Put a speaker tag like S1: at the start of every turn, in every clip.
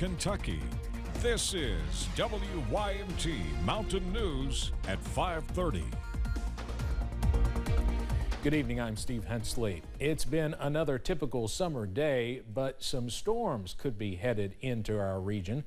S1: Kentucky. This is WYMT Mountain News at 5:30.
S2: Good evening, I'm Steve Hensley. It's been another typical summer day, but some storms could be headed into our region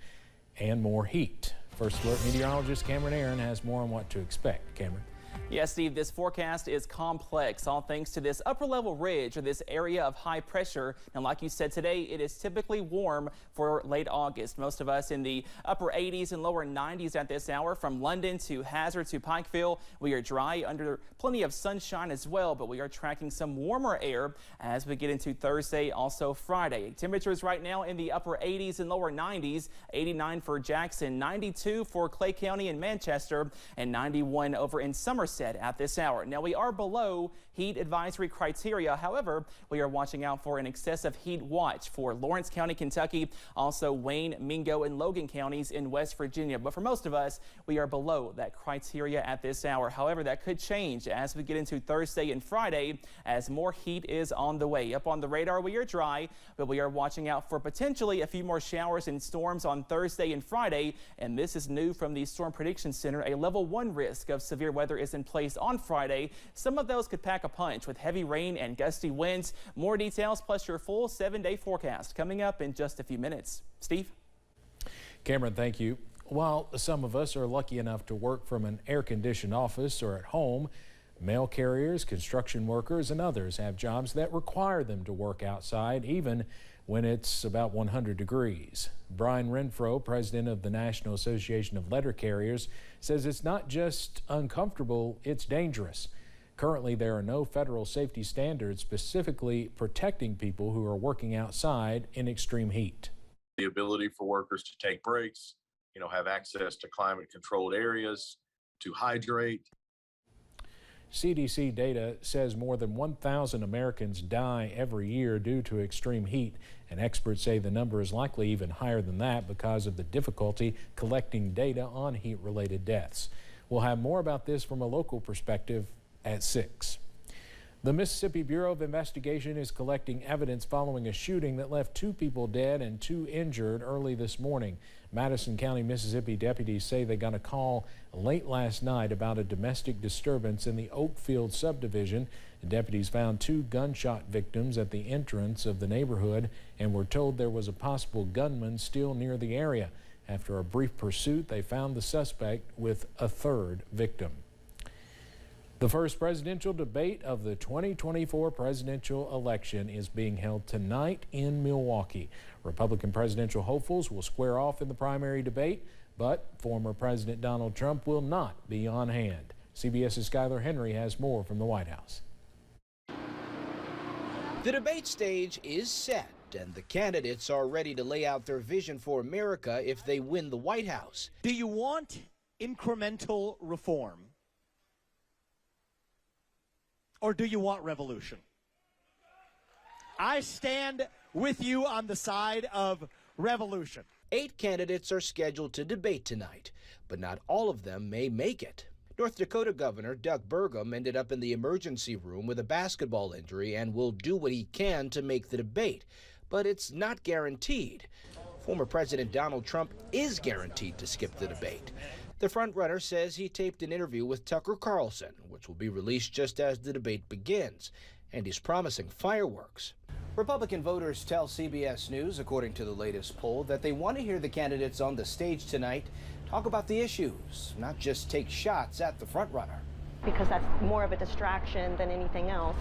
S2: and more heat. First Alert meteorologist Cameron Aaron has more on what to expect. Cameron.
S3: Yes, Steve, this forecast is complex, all thanks to this upper level ridge or this area of high pressure. And like you said, today it is typically warm for late August. Most of us in the upper 80s and lower 90s at this hour. From London to Hazard to Pikeville, we are dry under plenty of sunshine as well, but we are tracking some warmer air as we get into Thursday, also Friday. Temperatures right now in the upper 80s and lower 90s, 89 for Jackson, 92 for Clay County and Manchester, and 91 over in Somerset at this hour. Now we are below heat advisory criteria. However, we are watching out for an excessive heat watch for Lawrence County, Kentucky, also Wayne, Mingo, and Logan counties in West Virginia. But for most of us, we are below that criteria at this hour. However, that could change as we get into Thursday and Friday as more heat is on the way. Up on the radar, we are dry, but we are watching out for potentially a few more showers and storms on Thursday and Friday. And this is new from the Storm Prediction Center. A level 1 risk of severe weather is in place on Friday. Some of those could pack a punch with heavy rain and gusty winds. More details plus your full 7-day forecast coming up in just a few minutes. Steve?
S2: Cameron, thank you. While some of us are lucky enough to work from an air-conditioned office or at home, mail carriers, construction workers, and others have jobs that require them to work outside even when it's about 100 degrees. Brian Renfro, president of the National Association of Letter Carriers, says it's not just uncomfortable, it's dangerous. Currently, there are no federal safety standards specifically protecting people who are working outside in extreme heat.
S4: The ability for workers to take breaks, have access to climate-controlled areas, to hydrate.
S2: CDC data says more than 1,000 Americans die every year due to extreme heat, and experts say the number is likely even higher than that because of the difficulty collecting data on heat-related deaths. We'll have more about this from a local perspective at 6. The Mississippi Bureau of Investigation is collecting evidence following a shooting that left 2 people dead and 2 injured early this morning. Madison County, Mississippi deputies say they got a call late last night about a domestic disturbance in the Oakfield subdivision. The deputies found 2 gunshot victims at the entrance of the neighborhood and were told there was a possible gunman still near the area. After a brief pursuit, they found the suspect with a 3rd victim. The first presidential debate of the 2024 presidential election is being held tonight in Milwaukee. Republican presidential hopefuls will square off in the primary debate, but former President Donald Trump will not be on hand. CBS's Skylar Henry has more from the White House.
S5: The debate stage is set, and the candidates are ready to lay out their vision for America if they win the White House.
S6: Do you want incremental reform? Or do you want revolution? I stand with you on the side of revolution.
S5: 8 candidates are scheduled to debate tonight, but not all of them may make it. North Dakota Governor Doug Burgum ended up in the emergency room with a basketball injury and will do what he can to make the debate, but it's not guaranteed. Former President Donald Trump is guaranteed to skip the debate. The frontrunner says he taped an interview with Tucker Carlson, which will be released just as the debate begins, and he's promising fireworks. Republican voters tell CBS News, according to the latest poll, that they want to hear the candidates on the stage tonight talk about the issues, not just take shots at the frontrunner.
S7: Because that's more of a distraction than anything else.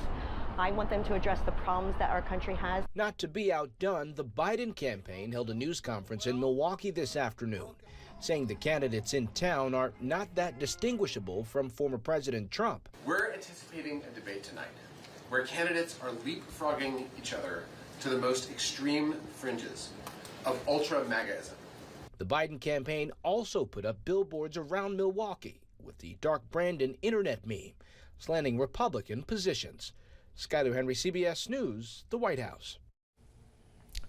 S7: I want them to address the problems that our country has.
S5: Not to be outdone, the Biden campaign held a news conference in Milwaukee this afternoon, saying the candidates in town are not that distinguishable from former President Trump.
S8: We're anticipating a debate tonight where candidates are leapfrogging each other to the most extreme fringes of ultra-MAGAism.
S5: The Biden campaign also put up billboards around Milwaukee with the Dark Brandon internet meme, slanting Republican positions. Skylar Henry, CBS News, the White House.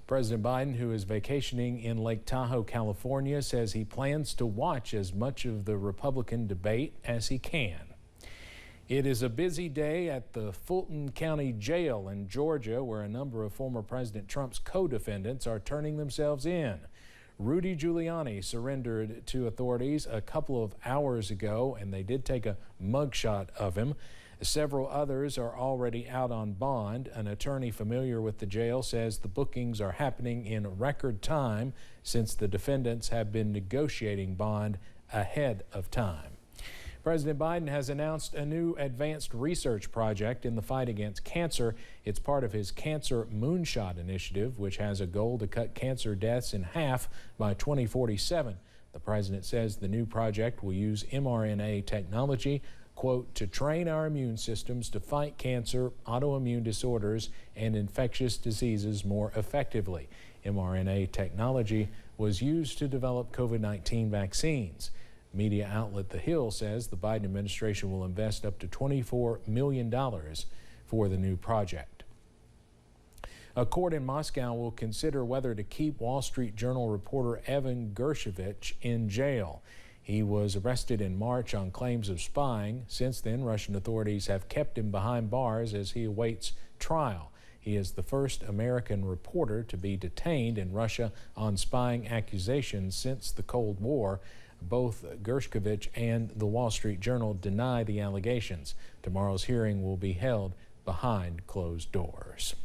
S2: President Biden, who is vacationing in Lake Tahoe, California, says he plans to watch as much of the Republican debate as he can. It is a busy day at the Fulton County Jail in Georgia, where a number of former President Trump's co-defendants are turning themselves in. Rudy Giuliani surrendered to authorities a couple of hours ago, and they did take a mugshot of him. Several others are already out on bond. An attorney familiar with the jail says the bookings are happening in record time since the defendants have been negotiating bond ahead of time. President Biden has announced a new advanced research project in the fight against cancer. It's part of his Cancer Moonshot initiative, which has a goal to cut cancer deaths in half by 2047. The president says the new project will use mRNA technology, quote, to train our immune systems to fight cancer, autoimmune disorders, and infectious diseases more effectively. mRNA technology was used to develop COVID-19 vaccines. Media outlet The Hill says the Biden administration will invest up to $24 million for the new project. A court in Moscow will consider whether to keep Wall Street Journal reporter Evan Gershkovich in jail. He was arrested in March on claims of spying. Since then, Russian authorities have kept him behind bars as he awaits trial. He is the first American reporter to be detained in Russia on spying accusations since the Cold War. Both Gershkovich and the Wall Street Journal deny the allegations. Tomorrow's hearing will be held behind closed doors.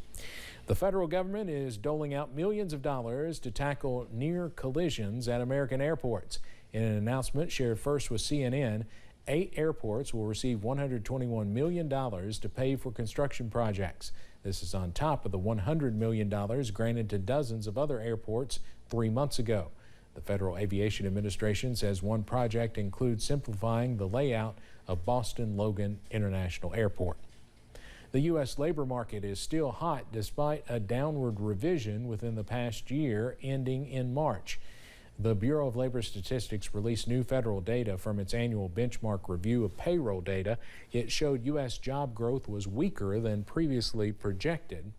S2: The federal government is doling out millions of dollars to tackle near collisions at American airports. In an announcement shared first with CNN, 8 airports will receive $121 million to pay for construction projects. This is on top of the $100 million granted to dozens of other airports 3 months ago. The Federal Aviation Administration says one project includes simplifying the layout of Boston Logan International Airport. The U.S. labor market is still hot despite a downward revision within the past year ending in March. The Bureau of Labor Statistics released new federal data from its annual benchmark review of payroll data. It showed U.S. job growth was weaker than previously projected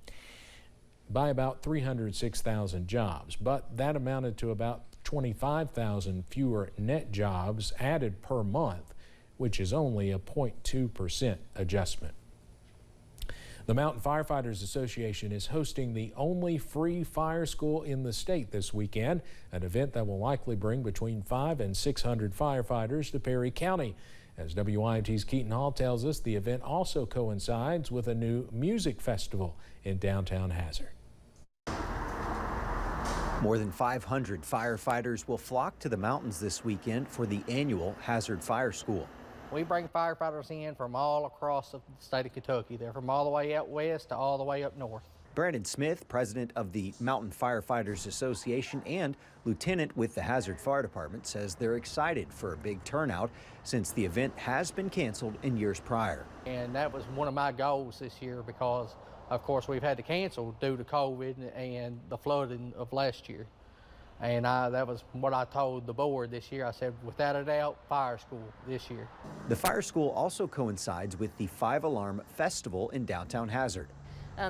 S2: by about 306,000 jobs, but that amounted to about 25,000 fewer net jobs added per month, which is only a 0.2% adjustment. The Mountain Firefighters Association is hosting the only free fire school in the state this weekend, an event that will likely bring between 500 and 600 firefighters to Perry County. As WYMT's Keaton Hall tells us, the event also coincides with a new music festival in downtown Hazard.
S9: More than 500 firefighters will flock to the mountains this weekend for the annual Hazard Fire School.
S10: We bring firefighters in from all across the state of Kentucky. They're from all the way out west to all the way up north.
S9: Brandon Smith, president of the Mountain Firefighters Association and lieutenant with the Hazard Fire Department, says they're excited for a big turnout since the event has been canceled in years prior.
S10: And that was one of my goals this year because, of course, we've had to cancel due to COVID and the flooding of last year. And that was what I told the board this year. I said, without a doubt, fire school this year.
S9: The fire school also coincides with the 5-Alarm Festival in downtown Hazard.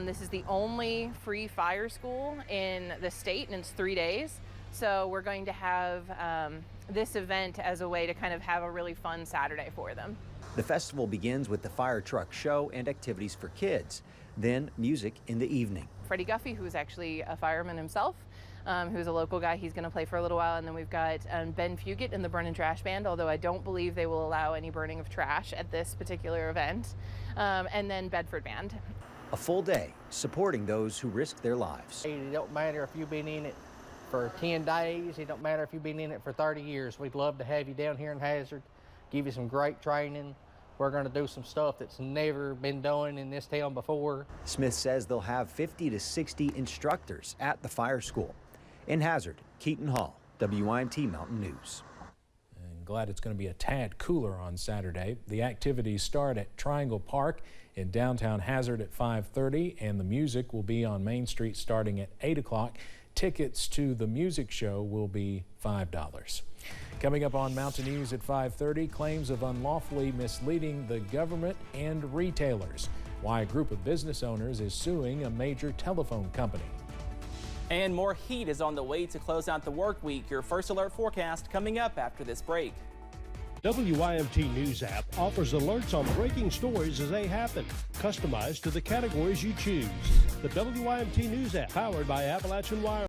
S11: This is the only free fire school in the state, and it's 3 days. So we're going to have this event as a way to kind of have a really fun Saturday for them.
S9: The festival begins with the fire truck show and activities for kids, then music in the evening.
S11: Freddie Guffey, who's actually a fireman himself, who's a local guy, he's going to play for a little while. And then we've got Ben Fugit in the Burn and Trash Band, although I don't believe they will allow any burning of trash at this particular event. And then Bedford Band.
S9: A full day supporting those who risk their lives.
S10: It don't matter if you've been in it for 10 days. It don't matter if you've been in it for 30 years. We'd love to have you down here in Hazard, give you some great training. We're going to do some stuff that's never been done in this town before.
S9: Smith says they'll have 50 to 60 instructors at the fire school. In Hazard, Keaton Hall, WYMT Mountain News.
S2: And glad it's going to be a tad cooler on Saturday. The activities start at Triangle Park in downtown Hazard at 5:30, and the music will be on Main Street starting at 8 o'clock. Tickets to the music show will be $5. Coming up on Mountain News at 5:30, claims of unlawfully misleading the government and retailers. Why a group of business owners is suing a major telephone company.
S3: And more heat is on the way to close out the work week. Your first alert forecast coming up after this break.
S12: WYMT News app offers alerts on breaking stories as they happen, customized to the categories you choose. The WYMT News app, powered by Appalachian Wireless.